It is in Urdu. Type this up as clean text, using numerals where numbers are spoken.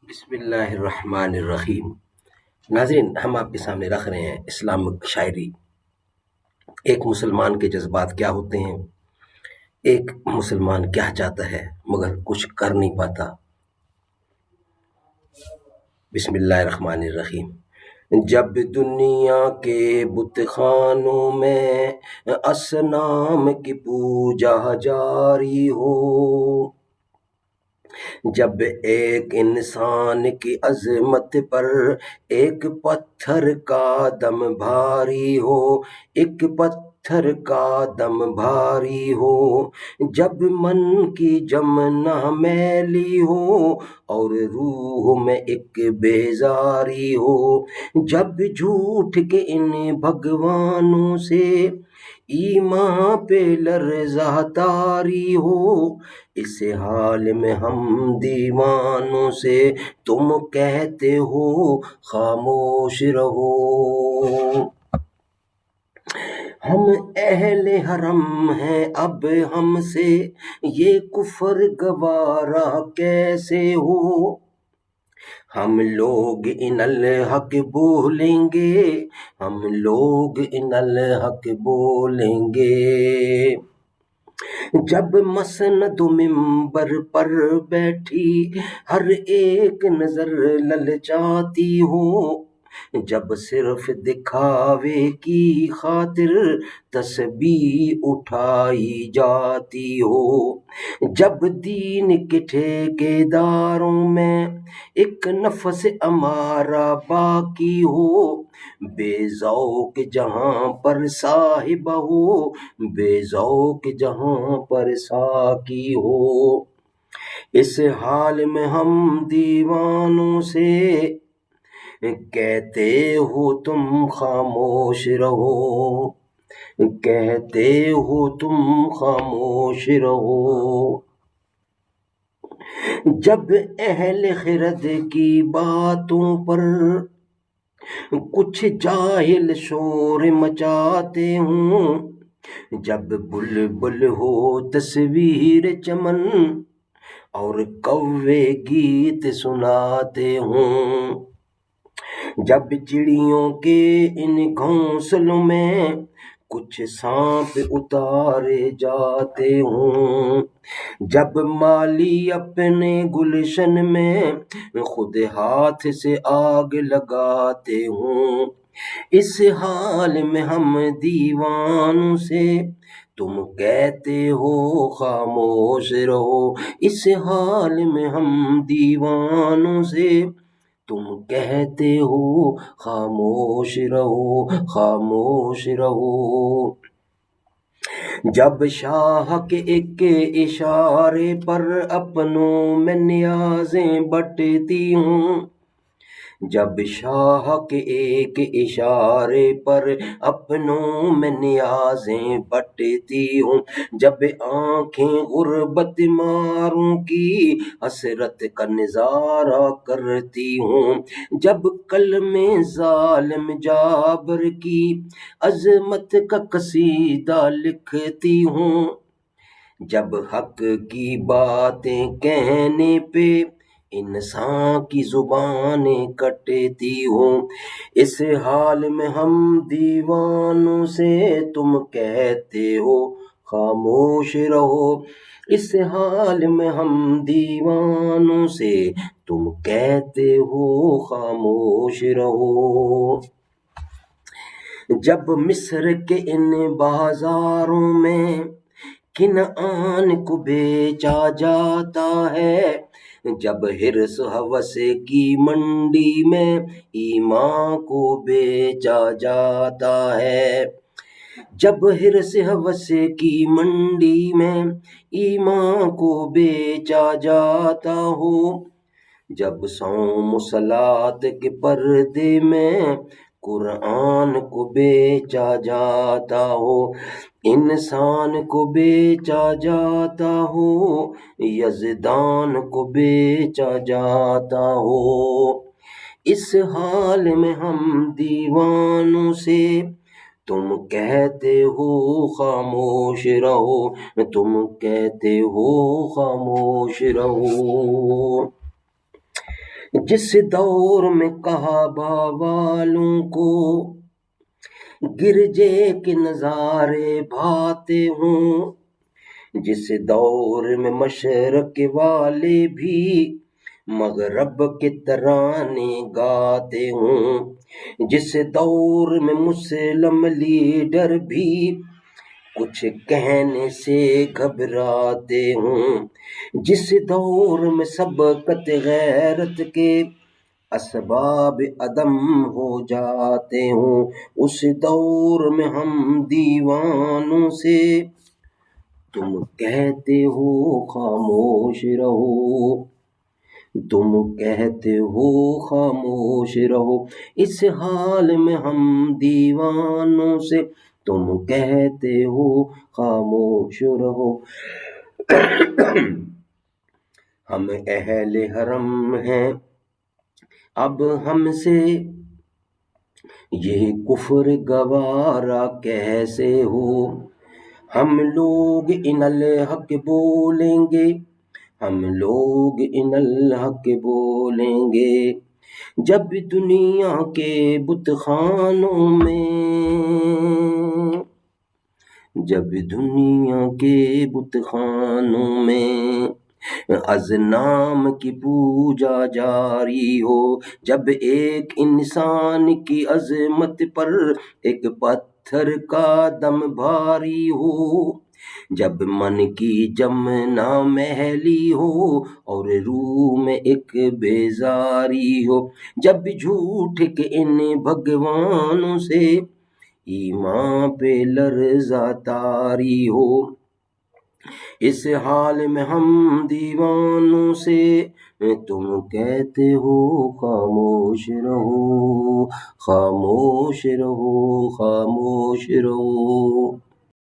بسم اللہ الرحمن الرحیم۔ ناظرین، ہم آپ کے سامنے رکھ رہے ہیں اسلامک شاعری۔ ایک مسلمان کے جذبات کیا ہوتے ہیں، ایک مسلمان کیا چاہتا ہے مگر کچھ کر نہیں پاتا۔ بسم اللہ الرحمن الرحیم۔ جب دنیا کے بت خانوں میں اصنام کی پوجا جاری ہو، جب ایک انسان کی عظمت پر ایک پتھر کا دم بھاری ہو، ایک پتھر کا دم بھاری ہو، جب من کی جمنا میلی ہو اور روح میں ایک بیزاری ہو، جب جھوٹ کے ان بھگوانوں سے ایمان پہ لرزہ طاری ہو، اس حال میں ہم دیوانوں سے تم کہتے ہو خاموش رہو۔ ہم اہل حرم ہیں، اب ہم سے یہ کفر گوارا کیسے ہو، ہم لوگ ان الحق بولیں گے، ہم لوگ ان الحق بولیں گے۔ جب مسند و منبر پر بیٹھی ہر ایک نظر للچاتی ہو، جب صرف دکھاوے کی خاطر تسبیح اٹھائی جاتی ہو، جب دین کے ٹھیکیداروں میں ایک نفس امارہ باقی ہو، بے ذوق جہاں پر صاحبہ ہو، بے ذوق جہاں پر ساقی ہو، اس حال میں ہم دیوانوں سے کہتے ہو تم خاموش رہو، کہتے ہو تم خاموش رہو۔ جب اہل خرد کی باتوں پر کچھ جاہل شور مچاتے ہوں، جب بلبل ہو تصویر چمن اور کوے گیت سناتے ہوں، جب چڑیوں کے ان گھونسلوں میں کچھ سانپ اتارے جاتے ہوں، جب مالی اپنے گلشن میں خود ہاتھ سے آگ لگاتے ہوں، اس حال میں ہم دیوانوں سے تم کہتے ہو خاموش رہو، اس حال میں ہم دیوانوں سے تم کہتے ہو خاموش رہو، خاموش رہو۔ جب شاہ کے ایک اشارے پر اپنوں میں نیازیں بٹتی ہوں، جب شاہ کے ایک اشارے پر اپنوں میں نیازیں بٹتی ہوں، جب آنکھیں غربت ماروں کی حسرت کا نظارہ کرتی ہوں، جب کلمے ظالم جابر کی عظمت کا قصیدہ لکھتی ہوں، جب حق کی باتیں کہنے پہ انسان کی زبانیں کٹتی ہوں، اس حال میں ہم دیوانوں سے تم کہتے ہو خاموش رہو، اس حال میں ہم دیوانوں سے تم کہتے ہو خاموش رہو۔ جب مصر کے ان بازاروں میں کنعان کو بیچا جاتا ہے، جب حرص ہوس کی منڈی میں ایمان کو بیچا جاتا ہے، جب حرص ہوس کی منڈی میں ایمان کو بیچا جاتا ہو، جب صوم و صلاۃ کے پردے میں قرآن کو بیچا جاتا ہو، انسان کو بیچا جاتا ہو، یزدان کو بیچا جاتا ہو، اس حال میں ہم دیوانوں سے تم کہتے ہو خاموش رہو، تم کہتے ہو خاموش رہو۔ جس دور میں کعبہ والوں کو گرجے کے نظارے بھاتے ہوں، جس دور میں مشرق والے بھی مغرب کے ترانے گاتے ہوں، جس دور میں مسلم لیڈر بھی کچھ کہنے سے گھبراتے ہوں، جس دور میں سبقت غیرت کے اسباب عدم ہو جاتے ہوں، اس دور میں ہم دیوانوں سے تم کہتے ہو خاموش رہو، تم کہتے ہو خاموش رہو، اس حال میں ہم دیوانوں سے تم کہتے ہو خاموش رہو۔ ہم اہل حرم ہیں، اب ہم سے یہ کفر گوارا کیسے ہو، ہم لوگ ان الحق بولیں گے، ہم لوگ ان الحق بولیں گے، جب دنیا کے بت خانوں میں، جب دنیا کے بت خانوں میں اصنام کی پوجا جاری ہو، جب ایک انسان کی عظمت پر ایک پتھر کا دم بھاری ہو، جب من کی جم نامحلی ہو اور روح میں ایک بیزاری ہو، جب جھوٹ کے ان بھگوانوں سے ایمان پہ لرزہ طاری ہو، اس حال میں ہم دیوانوں سے تم کہتے ہو خاموش رہو، خاموش رہو، خاموش رہو۔